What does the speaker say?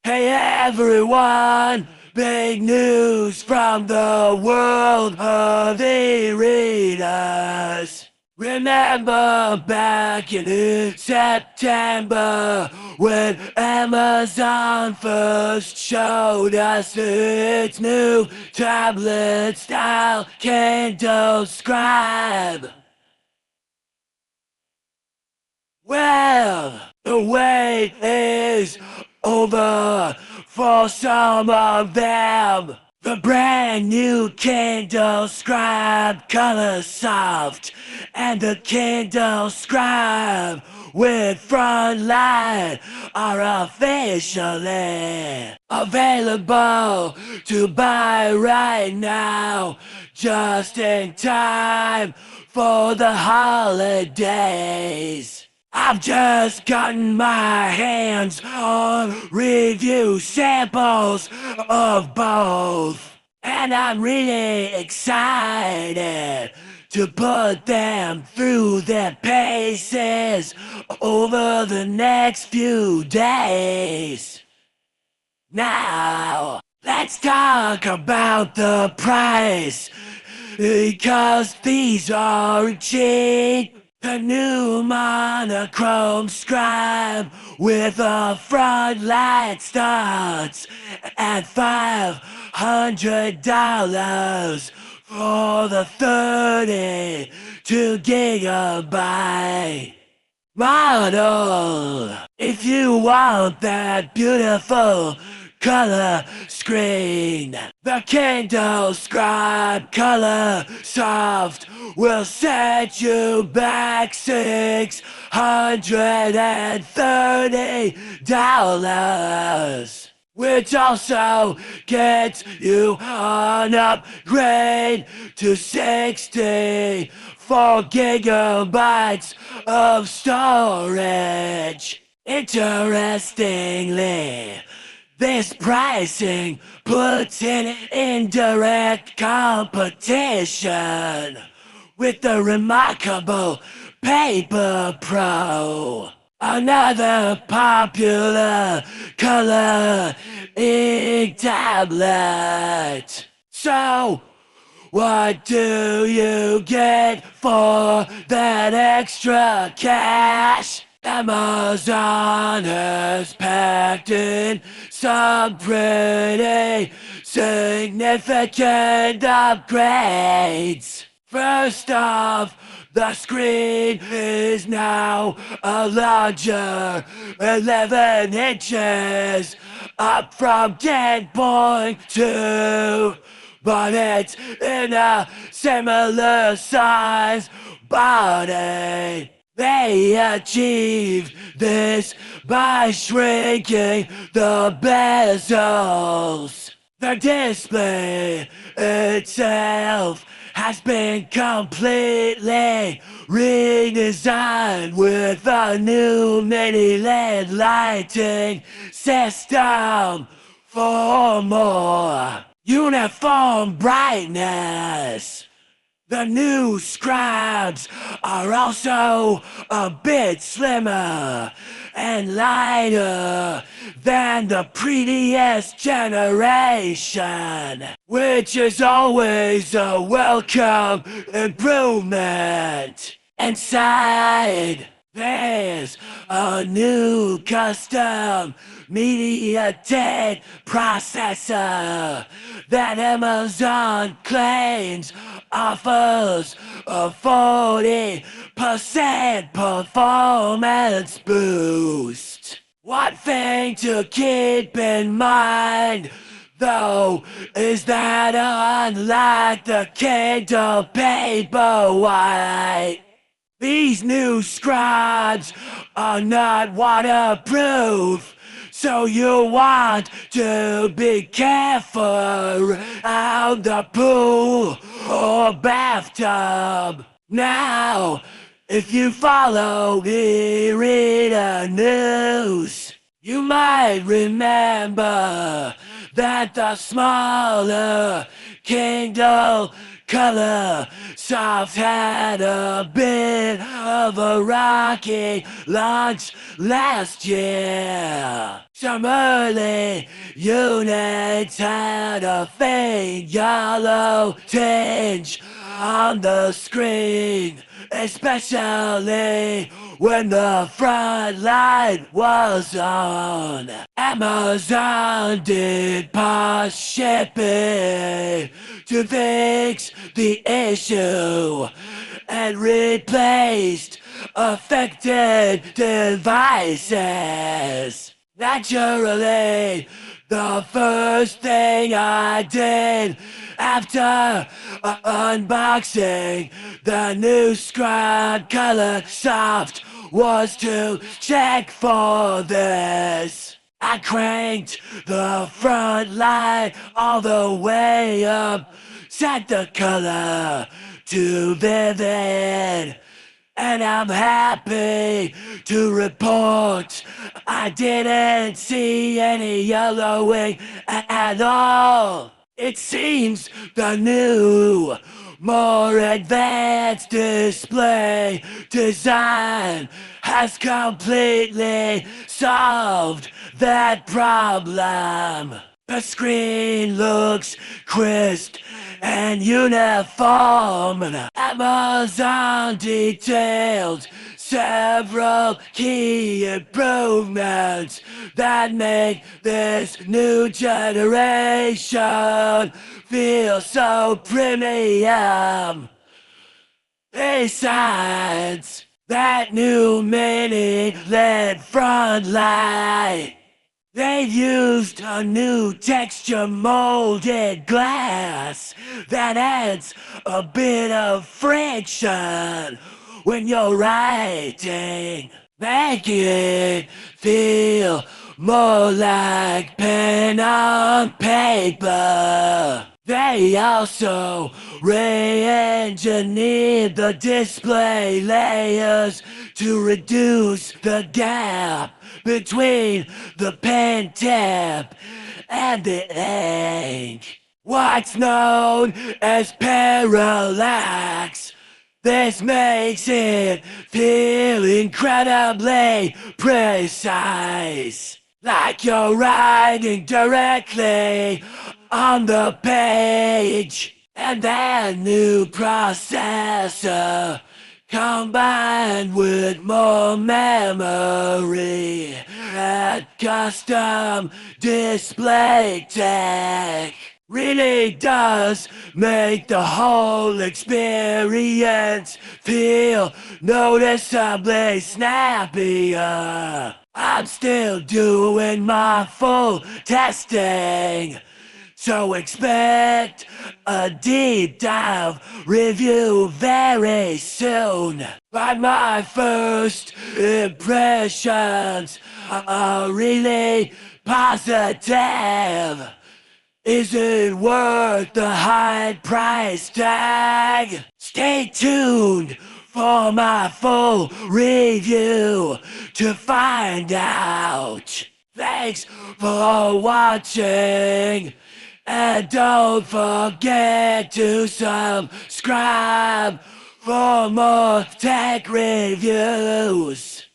Hey everyone, big news from the world of e-readers. Remember back in September when Amazon first showed us its new tablet-style Kindle Scribe? Well, the wait is over for some of them. The brand new Kindle Scribe Colorsoft and the Kindle Scribe with Frontline are officially available to buy right now, just in time for the holidays. I've just gotten my hands on review samples of both, and I'm really excited to put them through their paces over the next few days. Now, let's talk about the price, because these are cheap. The new monochrome scribe with a front light starts at $500 for the 32 gigabyte model. If you want that beautiful color screen, the Kindle Scribe Colorsoft will set you back $630, which also gets you an upgrade to 64 gigabytes of storage. Interestingly, this pricing puts it in direct competition with the remarkable Paper Pro, another popular color ink tablet. So, what do you get for that extra cash? Amazon has packed in some pretty significant upgrades. First off, the screen is now a larger 11 inches, up from 10.2, but it's in a similar size body. They achieved this by shrinking the bezels. The display itself has been completely redesigned with a new mini LED lighting system for more uniform brightness. The new scribes are also a bit slimmer and lighter than the previous generation, which is always a welcome improvement. Inside, there's a new custom MediaTek processor that Amazon claims offers a 40% performance boost. One thing to keep in mind, though, is that unlike the Kindle Paperwhite, these new scribes are not waterproof, so you want to be careful around the pool or bathtub. Now, if you follow e-reader news, you might remember that the smaller Kindle Colorsoft Colorsoft had a bit of a rocky launch last year. Some early units had a faint yellow tinge on the screen, especially when the front light was on. Amazon did pause shipping to fix the issue and replaced affected devices. Naturally, the first thing I did after unboxing the new Scribe Colorsoft was to check for this. I cranked the front light all the way up, set the color to vivid, and I'm happy to report I didn't see any yellowing at all. It seems the new, more advanced display design has completely solved that problem. The screen looks crisp and uniform. Amazon detailed several key improvements that make this new generation feel so premium. Besides that new mini LED front light, they used a new texture molded glass that adds a bit of friction when you're writing, making it feel more like pen on paper. They also re-engineered the display layers to reduce the gap between the pen tip and the ink. What's known as parallax. This makes it feel incredibly precise, like you're writing directly on the page. And that new processor, combined with more memory and custom display tech, really does make the whole experience feel noticeably snappier. I'm still doing my full testing, so expect a deep dive review very soon. But my first impressions are really positive. Is it worth the high price tag? Stay tuned for my full review to find out. Thanks for watching, and don't forget to subscribe for more tech reviews.